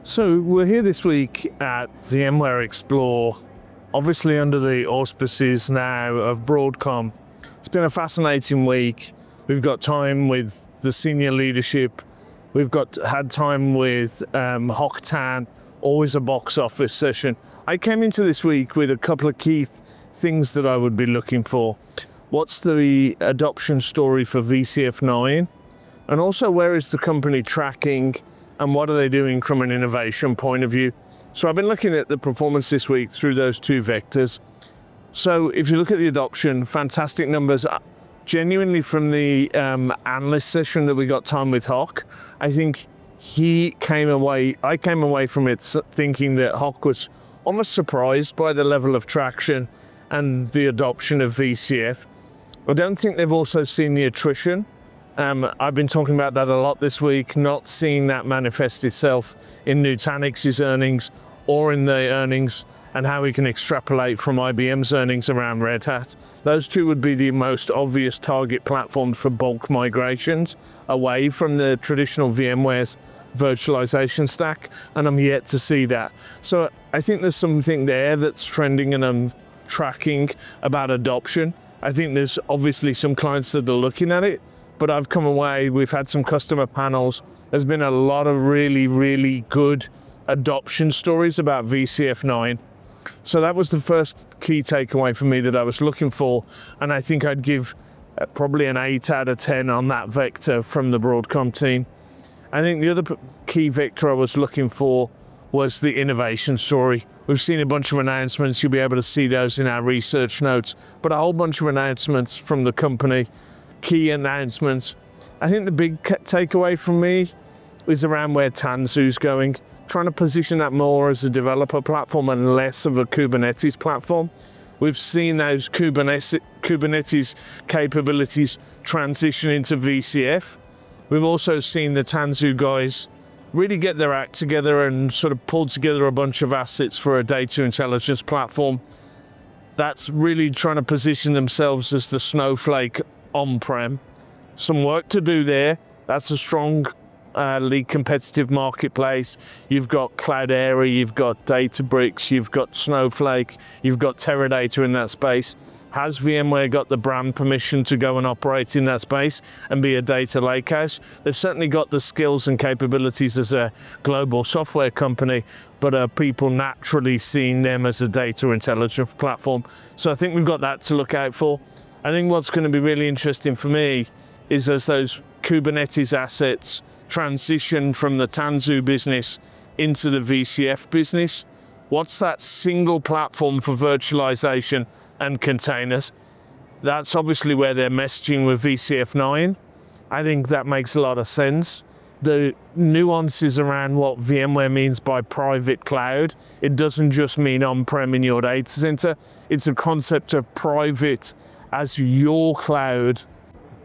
So we're here this week at VMware Explore, obviously under the auspices now of Broadcom. It's been a fascinating week. We've got time with the senior leadership. We've had time with Hock Tan, always a box office session. I came into this week with a couple of key things that I would be looking for. What's the adoption story for VCF9? And also, where is the company tracking and what are they doing from an innovation point of view? So I've been looking at the performance this week through those two vectors. So if you look at the adoption, fantastic numbers, genuinely from the analyst session that we got time with Hock. I think I came away from it thinking that Hock was almost surprised by the level of traction and the adoption of VCF. I don't think they've also seen the attrition. I've been talking about that a lot this week, not seeing that manifest itself in Nutanix's earnings or in the earnings and how we can extrapolate from IBM's earnings around Red Hat. Those two would be the most obvious target platforms for bulk migrations away from the traditional VMware's virtualization stack, and I'm yet to see that. So I think there's something there that's trending and I'm tracking about adoption. I think there's obviously some clients that are looking at it, but I've come away, we've had some customer panels. There's been a lot of really, really good adoption stories about VCF9. So that was the first key takeaway for me that I was looking for. And I think I'd give probably an 8 out of 10 on that vector from the Broadcom team. I think the other key vector I was looking for was the innovation story. We've seen a bunch of announcements. You'll be able to see those in our research notes, but a whole bunch of announcements from the company. Key announcements. I think the big takeaway from me is around where Tanzu's going, trying to position that more as a developer platform and less of a Kubernetes platform. We've seen those Kubernetes capabilities transition into VCF. We've also seen the Tanzu guys really get their act together and sort of pull together a bunch of assets for a data intelligence platform that's really trying to position themselves as the Snowflake on-prem. Some work to do there. That's a strong lead competitive marketplace. You've got Cloudera, you've got Databricks, you've got Snowflake, you've got Teradata in that space. Has VMware got the brand permission to go and operate in that space and be a data lakehouse? They've certainly got the skills and capabilities as a global software company, but are people naturally seeing them as a data intelligence platform? So I think we've got that to look out for. I think what's going to be really interesting for me is as those Kubernetes assets transition from the Tanzu business into the VCF business, what's that single platform for virtualization and containers? That's obviously where they're messaging with VCF9. I think that makes a lot of sense. The nuances around what VMware means by private cloud, it doesn't just mean on-prem in your data center. It's a concept of private as your cloud,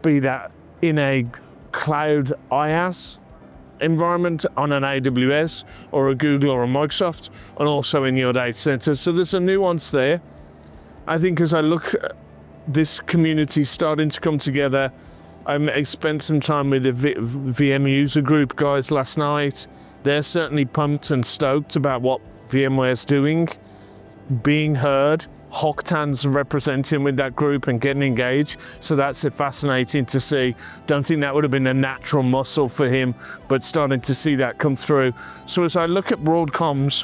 be that in a cloud IaaS environment on an AWS or a Google or a Microsoft, and also in your data center. So there's a nuance there. I think as I look at this community starting to come together, I spent some time with the VM user group guys last night. They're certainly pumped and stoked about what VMware's doing, being heard. Hock Tan's representing with that group and getting engaged. So that's fascinating to see. Don't think that would have been a natural muscle for him, but starting to see that come through. So as I look at Broadcom's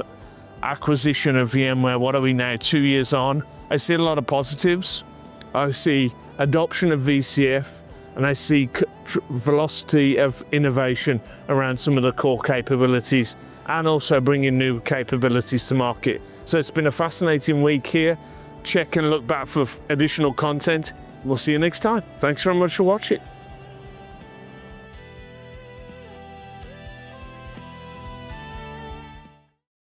acquisition of VMware, what are we now, 2 years on? I see a lot of positives. I see adoption of VCF, and I see velocity of innovation around some of the core capabilities and also bringing new capabilities to market. So it's been a fascinating week here. Check and look back for additional content. We'll see you next time. Thanks very much for watching.